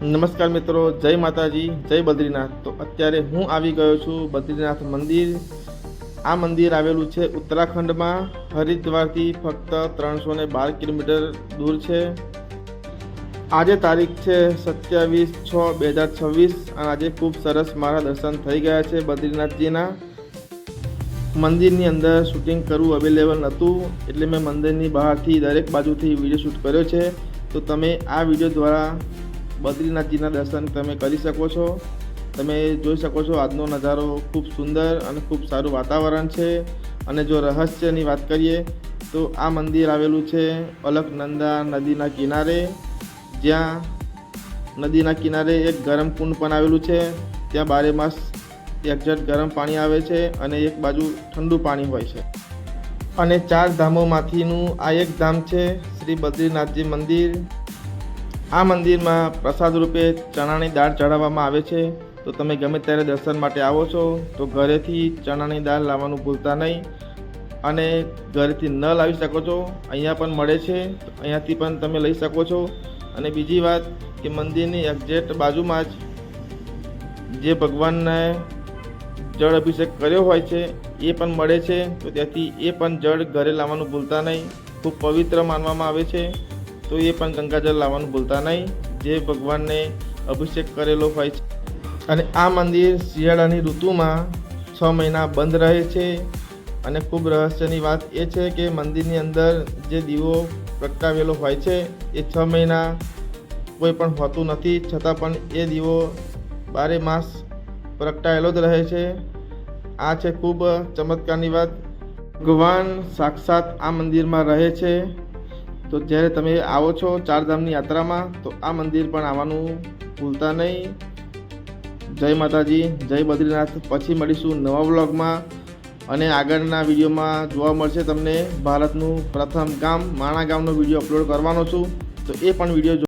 નમસ્કાર મિત્રો, જય માતાજી, જય બદ્રીનાથ। તો અત્યારે હું આવી ગયો છું બદ્રીનાથ મંદિર। આ મંદિર આવેલું છે ઉત્તરાખંડમાં, હરિદ્વારથી ફક્ત 312 કિલોમીટર દૂર છે। આજે તારીખ છે 27/6/2026 અને આજે ખૂબ સરસ મારા દર્શન થઈ ગયા છે બદ્રીનાથજીના। મંદિરની અંદર શૂટિંગ કરવું અવેલેબલ નહોતું, એટલે મેં મંદિરની બહારથી દરેક બાજુથી વિડીયો શૂટ કર્યો છે। તો તમે આ વિડીયો દ્વારા બદ્રીનાથજીના દર્શન તમે કરી શકો છો। તમે જોઈ શકો છો આજનો નજારો ખૂબ સુંદર અને ખૂબ સારું વાતાવરણ છે। અને જો રહસ્યની વાત કરીએ તો આ મંદિર આવેલું છે અલકનંદા નદીના કિનારે, જ્યાં નદીના કિનારે એક ગરમ કુંડ પણ આવેલું છે। ત્યાં 12 માસ એક્ઝેક્ટ ગરમ પાણી આવે છે અને એક બાજુ ઠંડુ પાણી હોય છે। અને 4 ધામોમાંથીનું આ એક ધામ છે શ્રી બદ્રીનાથજી મંદિર। આ મંદિરમાં પ્રસાદ રૂપે ચણાની દાળ ચઢાવવામાં આવે છે। તો તમે ગમે ત્યારે દર્શન માટે આવો છો તો ઘરેથી ચણાની દાળ લાવવાનું ભૂલતા નહીં, અને ઘરેથી ન લાવી શકો છો અહીંયા પણ મળે છે, તો અહીંયાથી પણ તમે લઈ શકો છો। અને બીજી વાત કે મંદિરની એક્ઝેક્ટ બાજુમાં જ જે ભગવાનને જળ અભિષેક કર્યો હોય છે એ પણ મળે છે, તો ત્યાંથી એ પણ જળ ઘરે લાવવાનું ભૂલતા નહીં। ખૂબ પવિત્ર માનવામાં આવે છે, તો એ પણ ગંગાજળ લાવવાનું ભૂલતા નહીં, જે ભગવાનને અભિષેક કરેલો હોય છે। અને આ મંદિર શિયાળાની ઋતુમાં 6 મહિના બંધ રહે છે। અને ખૂબ રહસ્યની વાત એ છે કે મંદિરની અંદર જે દીવો પ્રગટાવેલો હોય છે એ 6 મહિના કોઈ પણ હોતું નથી, છતાં પણ એ દીવો 12 માસ પ્રગટાયેલો જ રહે છે। આ છે ખૂબ ચમત્કારની વાત। ભગવાન સાક્ષાત આ મંદિરમાં રહે છે। તો જ્યારે તમે આવો છો 4 ધામની યાત્રામાં તો આ મંદિર પણ આવવાનું ભૂલતા નહીં। જય માતાજી, જય બદ્રીનાથ। પછી મળીશું નવા વ્લોગમાં, અને આગળના વિડીયોમાં જોવા મળશે તમને ભારતનું પ્રથમ ગામ માણા ગામનો વિડીયો અપલોડ કરવાનો છું, તો એ પણ વિડીયો